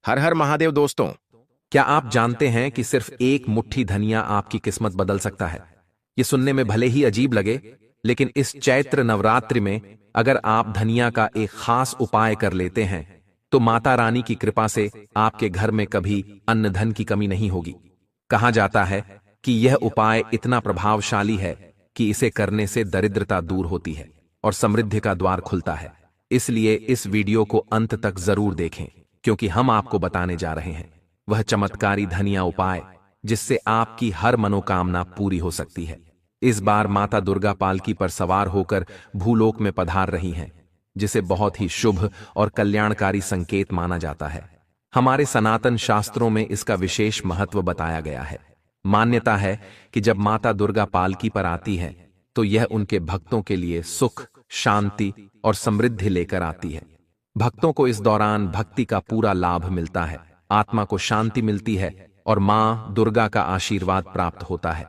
हर हर महादेव दोस्तों। क्या आप जानते हैं कि सिर्फ एक मुट्ठी धनिया आपकी किस्मत बदल सकता है? ये सुनने में भले ही अजीब लगे, लेकिन इस चैत्र नवरात्रि में अगर आप धनिया का एक खास उपाय कर लेते हैं तो माता रानी की कृपा से आपके घर में कभी अन्न धन की कमी नहीं होगी। कहा जाता है कि यह उपाय इतना प्रभावशाली है कि इसे करने से दरिद्रता दूर होती है और समृद्धि का द्वार खुलता है। इसलिए इस वीडियो को अंत तक जरूर देखें, क्योंकि हम आपको बताने जा रहे हैं वह चमत्कारी धनिया उपाय जिससे आपकी हर मनोकामना पूरी हो सकती है। इस बार माता दुर्गा पालकी पर सवार होकर भूलोक में पधार रही हैं, जिसे बहुत ही शुभ और कल्याणकारी संकेत माना जाता है। हमारे सनातन शास्त्रों में इसका विशेष महत्व बताया गया है। मान्यता है कि जब माता दुर्गा पालकी पर आती है तो यह उनके भक्तों के लिए सुख, शांति और समृद्धि लेकर आती है। भक्तों को इस दौरान भक्ति का पूरा लाभ मिलता है, आत्मा को शांति मिलती है और मां दुर्गा का आशीर्वाद प्राप्त होता है।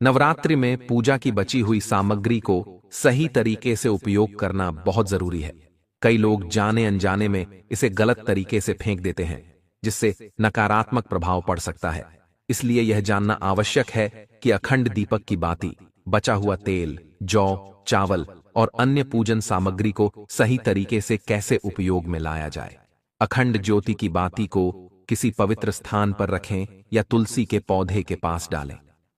नवरात्रि में पूजा की बची हुई सामग्री को सही तरीके से उपयोग करना बहुत जरूरी है। कई लोग जाने अनजाने में इसे गलत तरीके से फेंक देते हैं, जिससे नकारात्मक प्रभाव पड़ सकता है। इसलिए यह जानना आवश्यक है कि अखंड दीपक की बाती, बचा हुआ तेल, जौ, चावल और अन्य पूजन सामग्री को सही तरीके से कैसे उपयोग में लाया जाए। अखंड ज्योति की बाती को किसी पवित्र स्थान पर रखें या तुलसी के पौधे के पास डालें।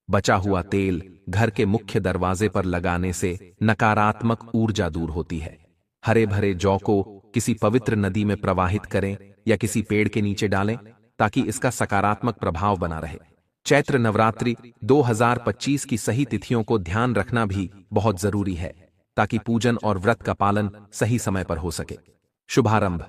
बचा हुआ तेल घर के मुख्य दरवाजे पर लगाने से नकारात्मक ऊर्जा दूर होती है। हरे भरे जौ को किसी पवित्र नदी में प्रवाहित करें या किसी पेड़ के नीचे डालें ताकि इसका सकारात्मक प्रभाव बना रहे। चैत्र नवरात्रि 2025 की सही तिथियों को ध्यान रखना भी बहुत जरूरी है ताकि पूजन और व्रत का पालन सही समय पर हो सके। शुभारंभ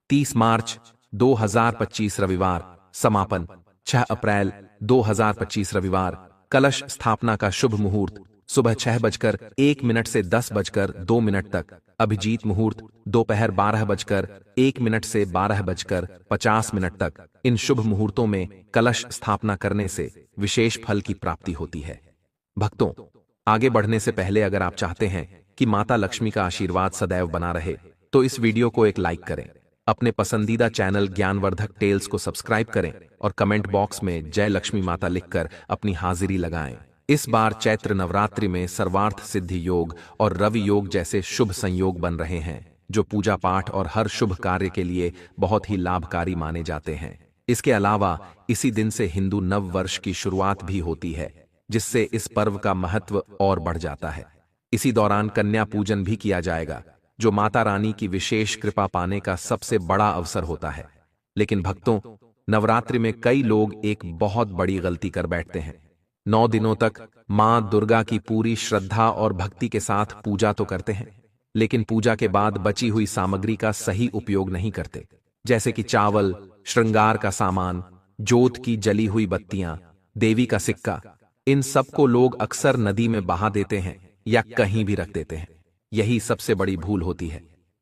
30 मार्च 2025 रविवार, समापन 6 अप्रैल 2025 रविवार। कलश स्थापना का शुभ मुहूर्त सुबह 6:01 से 10:02 तक। अभिजीत मुहूर्त दोपहर 12:01 से 12:50 तक। इन शुभ मुहूर्तों में कलश स्थापना करने से विशेष फल की प्राप्ति होती है। भक्तों, आगे बढ़ने से पहले अगर आप चाहते हैं कि माता लक्ष्मी का आशीर्वाद सदैव बना रहे तो इस वीडियो को एक लाइक करें, अपने पसंदीदा चैनल ज्ञानवर्धक टेल्स को सब्सक्राइब करें और कमेंट बॉक्स में जय लक्ष्मी माता लिखकर अपनी हाजिरी लगाएं। इस बार चैत्र नवरात्रि में सर्वार्थ सिद्धि योग और रवि योग जैसे शुभ संयोग बन रहे हैं, जो पूजा पाठ और हर शुभ कार्य के लिए बहुत ही लाभकारी माने जाते हैं। इसके अलावा इसी दिन से हिंदू नव वर्ष की शुरुआत भी होती है, जिससे इस पर्व का महत्व और बढ़ जाता है। इसी दौरान कन्या पूजन भी किया जाएगा, जो माता रानी की विशेष कृपा पाने का सबसे बड़ा अवसर होता है। लेकिन भक्तों, नवरात्रि में कई लोग एक बहुत बड़ी गलती कर बैठते हैं। 9 दिनों तक मां दुर्गा की पूरी श्रद्धा और भक्ति के साथ पूजा तो करते हैं, लेकिन पूजा के बाद बची हुई सामग्री का सही उपयोग नहीं करते, जैसे कि चावल, श्रृंगार का सामान, जोत की जली हुई बत्तियां, देवी का सिक्का। इन सबको लोग अक्सर नदी में बहा देते हैं या कहीं भी रख देते हैं। यही सबसे बड़ी भूल होती है।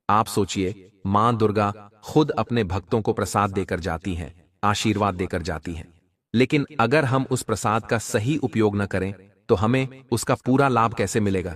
आप सोचिए, मां दुर्गा खुद अपने भक्तों को प्रसाद देकर जाती हैं, आशीर्वाद देकर जाती हैं, लेकिन अगर हम उस प्रसाद का सही उपयोग न करें तो हमें उसका पूरा लाभ कैसे मिलेगा?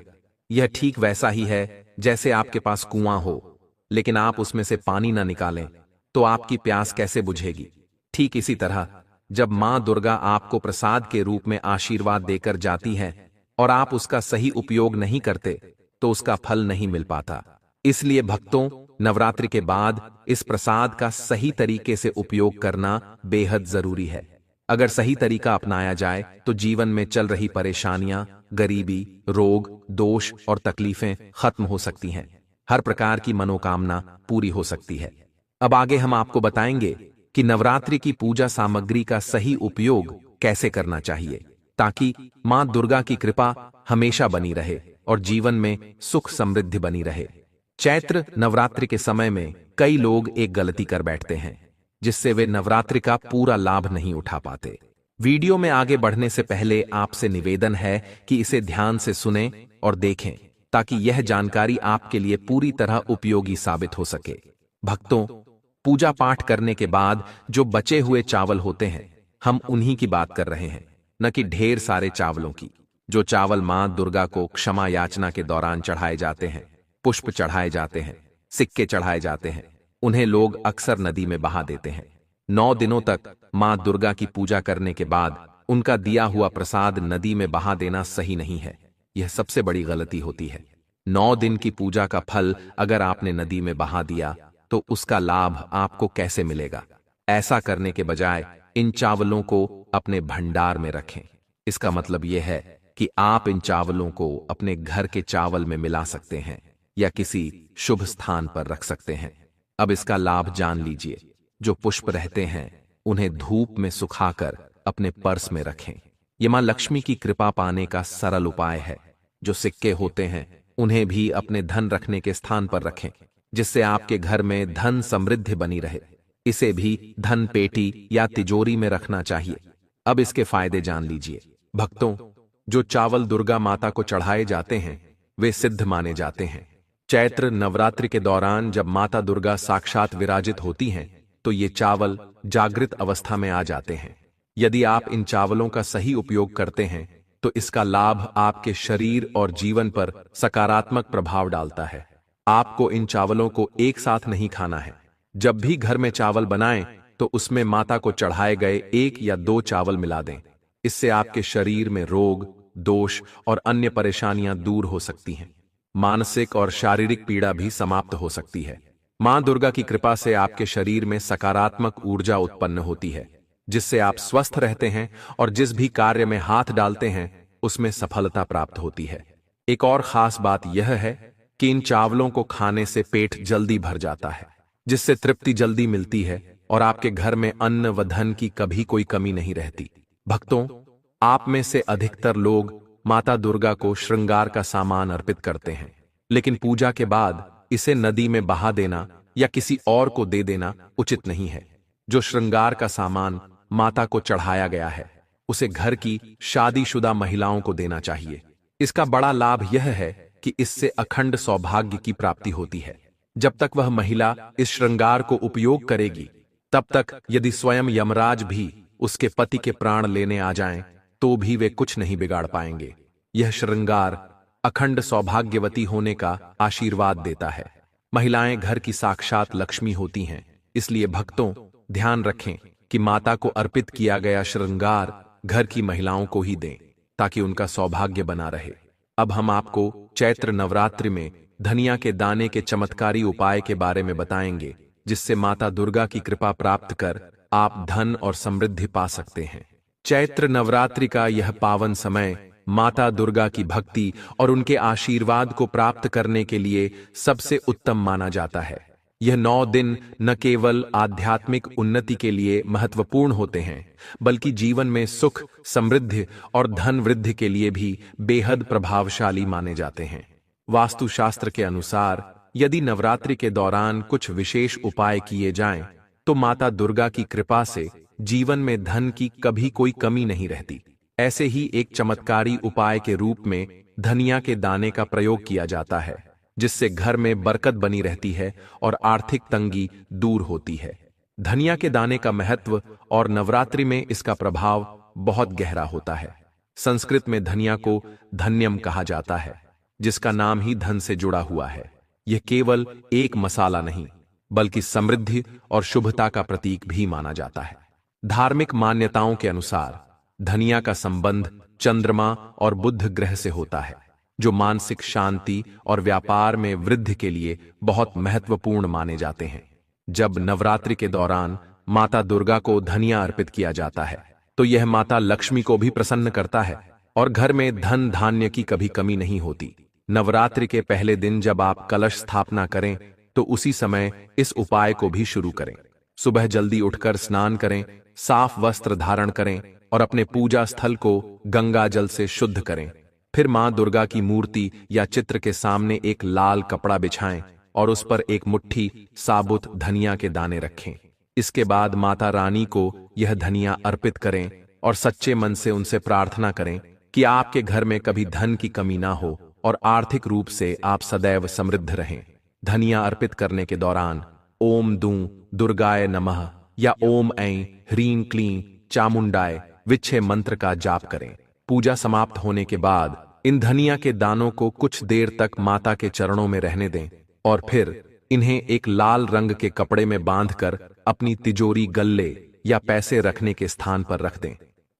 यह ठीक वैसा ही है जैसे आपके पास कुआं हो, लेकिन आप उसमें से पानी न निकालें तो आपकी प्यास कैसे बुझेगी? ठीक इसी तरह जब मां दुर्गा आपको प्रसाद के रूप में आशीर्वाद देकर जाती हैं और आप उसका सही उपयोग नहीं करते तो उसका फल नहीं मिल पाता। इसलिए भक्तों, नवरात्रि के बाद इस प्रसाद का सही तरीके से उपयोग करना बेहद जरूरी है। अगर सही तरीका अपनाया जाए तो जीवन में चल रही परेशानियां, गरीबी, रोग, दोष और तकलीफें खत्म हो सकती हैं। हर प्रकार की मनोकामना पूरी हो सकती है। अब आगे हम आपको बताएंगे कि नवरात्रि की पूजा सामग्री का सही उपयोग कैसे करना चाहिए ताकि मां दुर्गा की कृपा हमेशा बनी रहे और जीवन में सुख समृद्धि बनी रहे। चैत्र नवरात्रि के समय में कई लोग एक गलती कर बैठते हैं, जिससे वे नवरात्रि का पूरा लाभ नहीं उठा पाते। वीडियो में आगे बढ़ने से पहले आपसे निवेदन है कि इसे ध्यान से सुनें और देखें ताकि यह जानकारी आपके लिए पूरी तरह उपयोगी साबित हो सके। भक्तों, पूजा पाठ करने के बाद जो बचे हुए चावल होते हैं, हम उन्हीं की बात कर रहे हैं, न कि ढेर सारे चावलों की। जो चावल मां दुर्गा को क्षमा याचना के दौरान चढ़ाए जाते हैं, पुष्प चढ़ाए जाते हैं, सिक्के चढ़ाए जाते हैं, उन्हें लोग अक्सर नदी में बहा देते हैं। 9 दिनों तक मां दुर्गा की पूजा करने के बाद उनका दिया हुआ प्रसाद नदी में बहा देना सही नहीं है। यह सबसे बड़ी गलती होती है। 9 दिन की पूजा का फल अगर आपने नदी में बहा दिया तो उसका लाभ आपको कैसे मिलेगा? ऐसा करने के बजाय इन चावलों को अपने भंडार में रखें। इसका मतलब यह है कि आप इन चावलों को अपने घर के चावल में मिला सकते हैं या किसी शुभ स्थान पर रख सकते हैं। अब इसका लाभ जान लीजिए। जो पुष्प रहते हैं उन्हें धूप में सुखाकर अपने पर्स में रखें। यह मां लक्ष्मी की कृपा पाने का सरल उपाय है। जो सिक्के होते हैं उन्हें भी अपने धन रखने के स्थान पर रखें, जिससे आपके घर में धन समृद्धि बनी रहे। इसे भी धन पेटी या तिजोरी में रखना चाहिए। अब इसके फायदे जान लीजिए। भक्तों, जो चावल दुर्गा माता को चढ़ाए जाते हैं वे सिद्ध माने जाते हैं। चैत्र नवरात्रि के दौरान जब माता दुर्गा साक्षात विराजित होती हैं तो ये चावल जागृत अवस्था में आ जाते हैं। यदि आप इन चावलों का सही उपयोग करते हैं तो इसका लाभ आपके शरीर और जीवन पर सकारात्मक प्रभाव डालता है। आपको इन चावलों को एक साथ नहीं खाना है। जब भी घर में चावल बनाएं तो उसमें माता को चढ़ाए गए 1 या 2 चावल मिला दें। इससे आपके शरीर में रोग, दोष और अन्य परेशानियां दूर हो सकती हैं। मानसिक और शारीरिक पीड़ा भी समाप्त हो सकती है। मां दुर्गा की कृपा से आपके शरीर में सकारात्मक ऊर्जा उत्पन्न होती है, जिससे आप स्वस्थ रहते हैं और जिस भी कार्य में हाथ डालते हैं उसमें सफलता प्राप्त होती है। एक और खास बात यह है कि इन चावलों को खाने से पेट जल्दी भर जाता है, जिससे तृप्ति जल्दी मिलती है और आपके घर में अन्न व धन की कभी कोई कमी नहीं रहती। भक्तों, आप में से अधिकतर लोग माता दुर्गा को श्रृंगार का सामान अर्पित करते हैं, लेकिन पूजा के बाद इसे नदी में बहा देना या किसी और को दे देना उचित नहीं है। जो श्रृंगार का सामान माता को चढ़ाया गया है उसे घर की शादीशुदा महिलाओं को देना चाहिए। इसका बड़ा लाभ यह है कि इससे अखंड सौभाग्य की प्राप्ति होती है। जब तक वह महिला इस श्रृंगार को उपयोग करेगी तब तक यदि स्वयं यमराज भी उसके पति के प्राण लेने आ जाएं तो भी वे कुछ नहीं बिगाड़ पाएंगे। यह श्रृंगार अखंड सौभाग्यवती होने का आशीर्वाद देता है। महिलाएं घर की साक्षात लक्ष्मी होती हैं, इसलिए भक्तों ध्यान रखें कि माता को अर्पित किया गया श्रृंगार घर की महिलाओं को ही दें ताकि उनका सौभाग्य बना रहे। अब हम आपको चैत्र नवरात्रि में धनिया के दाने के चमत्कारी उपाय के बारे में बताएंगे, जिससे माता दुर्गा की कृपा प्राप्त कर आप धन और समृद्धि पा सकते हैं। चैत्र नवरात्रि का यह पावन समय माता दुर्गा की भक्ति और उनके आशीर्वाद को प्राप्त करने के लिए सबसे उत्तम माना जाता है। यह 9 दिन न केवल आध्यात्मिक उन्नति के लिए महत्वपूर्ण होते हैं, बल्कि जीवन में सुख, समृद्धि और धन वृद्धि के लिए भी बेहद प्रभावशाली माने जाते हैं। वास्तुशास्त्र के अनुसार यदि नवरात्रि के दौरान कुछ विशेष उपाय किए जाएं, तो माता दुर्गा की कृपा से जीवन में धन की कभी कोई कमी नहीं रहती। ऐसे ही एक चमत्कारी उपाय के रूप में धनिया के दाने का प्रयोग किया जाता है, जिससे घर में बरकत बनी रहती है और आर्थिक तंगी दूर होती है। धनिया के दाने का महत्व और नवरात्रि में इसका प्रभाव बहुत गहरा होता है। संस्कृत में धनिया को धन्यम कहा जाता है, जिसका नाम ही धन से जुड़ा हुआ है। यह केवल एक मसाला नहीं, बल्कि समृद्धि और शुभता का प्रतीक भी माना जाता है। धार्मिक मान्यताओं के अनुसार धनिया का संबंध चंद्रमा और बुध ग्रह से होता है, जो मानसिक शांति और व्यापार में वृद्धि के लिए बहुत महत्वपूर्ण माने जाते हैं। जब नवरात्रि के दौरान माता दुर्गा को धनिया अर्पित किया जाता है, तो यह माता लक्ष्मी को भी प्रसन्न करता है और घर में धन धान्य की कभी कमी नहीं होती। नवरात्रि के पहले दिन जब आप कलश स्थापना करें, तो उसी समय इस उपाय को भी शुरू करें। सुबह जल्दी उठकर स्नान करें, साफ वस्त्र धारण करें और अपने पूजा स्थल को गंगा जल से शुद्ध करें। फिर मां दुर्गा की मूर्ति या चित्र के सामने एक लाल कपड़ा बिछाएं और उस पर एक मुट्ठी साबुत धनिया के दाने रखें। इसके बाद माता रानी को यह धनिया अर्पित करें और सच्चे मन से उनसे प्रार्थना करें कि आपके घर में कभी धन की कमी ना हो और आर्थिक रूप से आप सदैव समृद्ध रहें। धनिया अर्पित करने के दौरान ओम दूं दुर्गाय नमः या ओम ऐं ह्रीं क्लीं चामुंडाय विच्छे मंत्र का जाप करें। पूजा समाप्त होने के बाद इन धनिया के दानों को कुछ देर तक माता के चरणों में रहने दें और फिर इन्हें एक लाल रंग के कपड़े में बांधकर अपनी तिजोरी, गल्ले या पैसे रखने के स्थान पर रख दें।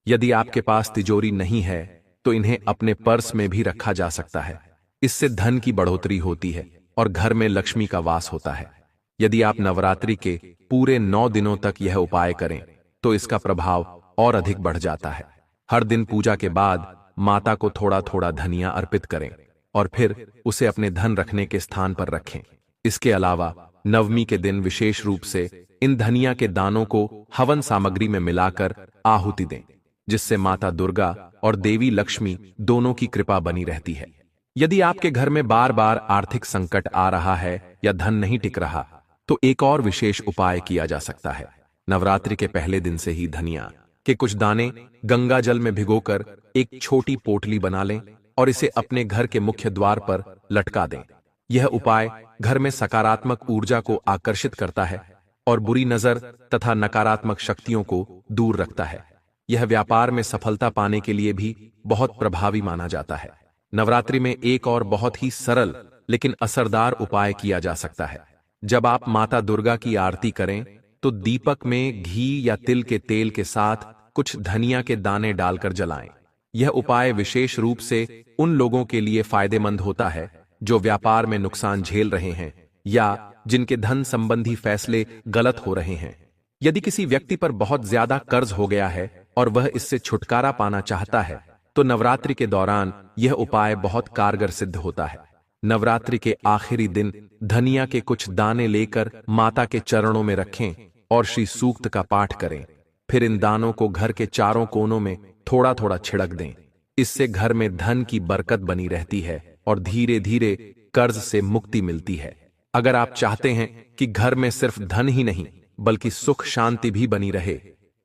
यदि आपके पास तिजोरी नहीं है तो इन्हें अपने पर्स में भी रखा जा सकता है। इससे धन की बढ़ोतरी होती है और घर में लक्ष्मी का वास होता है। यदि आप नवरात्रि के पूरे 9 दिनों तक यह उपाय करें तो इसका प्रभाव और अधिक बढ़ जाता है। हर दिन पूजा के बाद माता को थोड़ा थोड़ा धनिया अर्पित करें और फिर उसे अपने धन रखने के स्थान पर रखें। इसके अलावा नवमी के दिन विशेष रूप से इन धनिया के दानों को हवन सामग्री में मिलाकर आहुति दें, जिससे माता दुर्गा और देवी लक्ष्मी दोनों की कृपा बनी रहती है। यदि आपके घर में बार बार आर्थिक संकट आ रहा है या धन नहीं टिक रहा तो एक और विशेष उपाय किया जा सकता है। नवरात्रि के पहले दिन से ही धनिया के कुछ दाने गंगा जल में भिगोकर एक छोटी पोटली बना लें और इसे अपने घर के मुख्य द्वार पर लटका दें। यह उपाय घर में सकारात्मक ऊर्जा को आकर्षित करता है और बुरी नजर तथा नकारात्मक शक्तियों को दूर रखता है। यह व्यापार में सफलता पाने के लिए भी बहुत प्रभावी माना जाता है। नवरात्रि में एक और बहुत ही सरल लेकिन असरदार उपाय किया जा सकता है। जब आप माता दुर्गा की आरती करें तो दीपक में घी या तिल के तेल के साथ कुछ धनिया के दाने डालकर जलाएं। यह उपाय विशेष रूप से उन लोगों के लिए फायदेमंद होता है जो व्यापार में नुकसान झेल रहे हैं या जिनके धन संबंधी फैसले गलत हो रहे हैं। यदि किसी व्यक्ति पर बहुत ज्यादा कर्ज हो गया है और वह इससे छुटकारा पाना चाहता है तो नवरात्रि के दौरान यह उपाय बहुत कारगर सिद्ध होता है। नवरात्रि के आखिरी दिन धनिया के कुछ दाने लेकर माता के चरणों में रखें और श्री सूक्त का पाठ करें। फिर इन दानों को घर के चारों कोनों में थोड़ा थोड़ा छिड़क दें। इससे घर में धन की बरकत बनी रहती है और धीरे धीरे कर्ज से मुक्ति मिलती है। अगर आप चाहते हैं कि घर में सिर्फ धन ही नहीं बल्कि सुख शांति भी बनी रहे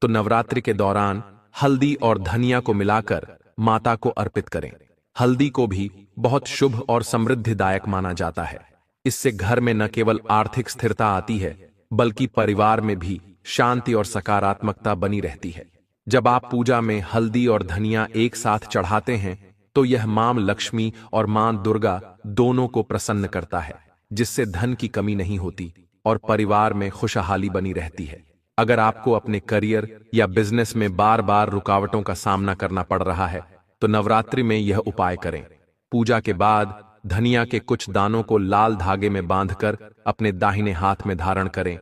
तो नवरात्रि के दौरान हल्दी और धनिया को मिलाकर माता को अर्पित करें। हल्दी को भी बहुत शुभ और समृद्धिदायक माना जाता है। इससे घर में न केवल आर्थिक स्थिरता आती है बल्कि परिवार में भी शांति और सकारात्मकता बनी रहती है। जब आप पूजा में हल्दी और धनिया एक साथ चढ़ाते हैं तो यह मां लक्ष्मी और मां दुर्गा दोनों को प्रसन्न करता है, जिससे धन की कमी नहीं होती और परिवार में खुशहाली बनी रहती है। अगर आपको अपने करियर या बिजनेस में बार बार रुकावटों का सामना करना पड़ रहा है तो नवरात्रि में यह उपाय करें। पूजा के बाद धनिया के कुछ दानों को लाल धागे में बांधकर अपने दाहिने हाथ में धारण करें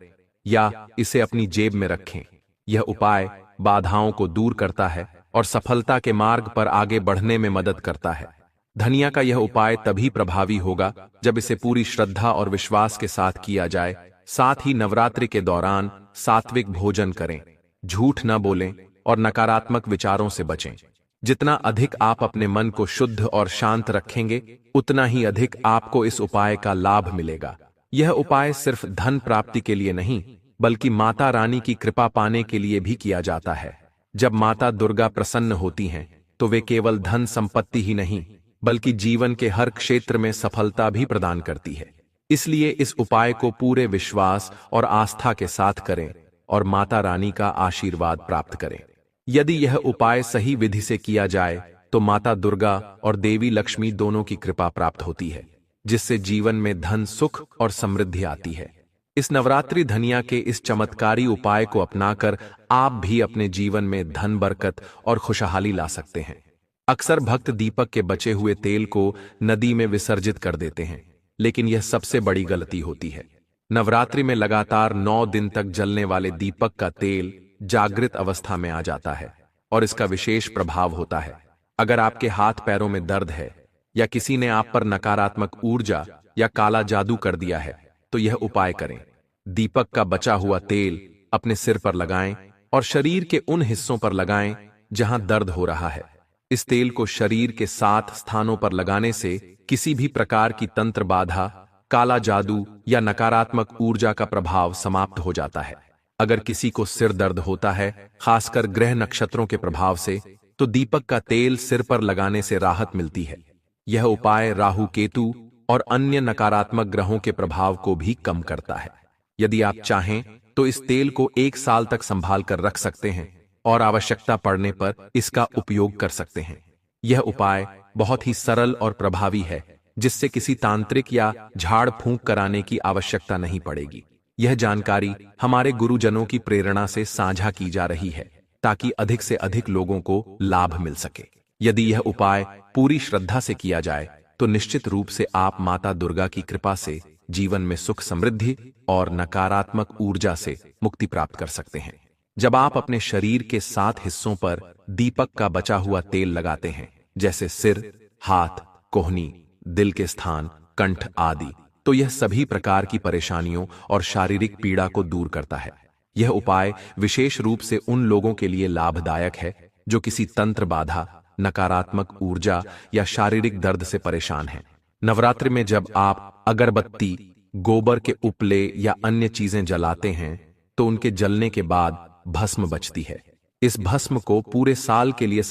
या इसे अपनी जेब में रखें। यह उपाय बाधाओं को दूर करता है और सफलता के मार्ग पर आगे बढ़ने में मदद करता है। धनिया का यह उपाय तभी प्रभावी होगा जब इसे पूरी श्रद्धा और विश्वास के साथ किया जाए। साथ ही नवरात्रि के दौरान सात्विक भोजन करें, झूठ न बोलें और नकारात्मक विचारों से बचें। जितना अधिक आप अपने मन को शुद्ध और शांत रखेंगे उतना ही अधिक आपको इस उपाय का लाभ मिलेगा। यह उपाय सिर्फ धन प्राप्ति के लिए नहीं बल्कि माता रानी की कृपा पाने के लिए भी किया जाता है। जब माता दुर्गा प्रसन्न होती हैं तो वे केवल धन संपत्ति ही नहीं बल्कि जीवन के हर क्षेत्र में सफलता भी प्रदान करती है। इसलिए इस उपाय को पूरे विश्वास और आस्था के साथ करें और माता रानी का आशीर्वाद प्राप्त करें। यदि यह उपाय सही विधि से किया जाए तो माता दुर्गा और देवी लक्ष्मी दोनों की कृपा प्राप्त होती है, जिससे जीवन में धन, सुख और समृद्धि आती है। इस नवरात्रि धनिया के इस चमत्कारी उपाय को अपनाकर आप भी अपने जीवन में धन, बरकत और खुशहाली ला सकते हैं। अक्सर भक्त दीपक के बचे हुए तेल को नदी में विसर्जित कर देते हैं, लेकिन यह सबसे बड़ी गलती होती है। नवरात्रि में लगातार 9 दिन तक जलने वाले दीपक का तेल जागृत अवस्था में आ जाता है और इसका विशेष प्रभाव होता है। अगर आपके हाथ पैरों में दर्द है या किसी ने आप पर नकारात्मक ऊर्जा या काला जादू कर दिया है तो यह उपाय करें। दीपक का बचा हुआ तेल अपने सिर पर लगाएं और शरीर के उन हिस्सों पर लगाएं जहां दर्द हो रहा है। इस तेल को शरीर के 7 स्थानों पर लगाने से किसी भी प्रकार की तंत्र बाधा, काला जादू या नकारात्मक ऊर्जा का प्रभाव समाप्त हो जाता है। अगर किसी को सिर दर्द होता है, खासकर ग्रह नक्षत्रों के प्रभाव से, तो दीपक का तेल सिर पर लगाने से राहत मिलती है। यह उपाय राहु, केतु और अन्य नकारात्मक ग्रहों के प्रभाव को भी कम करता है। यदि आप चाहें तो इस तेल को 1 साल तक संभाल कर रख सकते हैं और आवश्यकता पड़ने पर इसका उपयोग कर सकते हैं। यह उपाय बहुत ही सरल और प्रभावी है, जिससे किसी तांत्रिक या झाड़ फूंक कराने की आवश्यकता नहीं पड़ेगी। यह जानकारी हमारे गुरुजनों की प्रेरणा से साझा की जा रही है ताकि अधिक से अधिक लोगों को लाभ मिल सके। यदि यह उपाय पूरी श्रद्धा से किया जाए तो निश्चित रूप से आप माता दुर्गा की कृपा से जीवन में सुख समृद्धि और नकारात्मक ऊर्जा से मुक्ति प्राप्त कर सकते हैं। जब आप अपने शरीर के 7 हिस्सों पर दीपक का बचा हुआ तेल लगाते हैं, जैसे सिर, हाथ, कोहनी, दिल के स्थान, कंठ आदि, तो यह सभी प्रकार की परेशानियों और शारीरिक पीड़ा को दूर करता है। यह उपाय विशेष रूप से उन लोगों के लिए लाभदायक है जो किसी तंत्र बाधा, नकारात्मक ऊर्जा या शारीरिक दर्द से परेशान हैं। नवरात्रि में जब आप अगरबत्ती, गोबर के उपले या अन्य चीजें जलाते हैं तो उनके जलने के बाद भस्म बचती है। इस भस्म को पूरे साल के लिए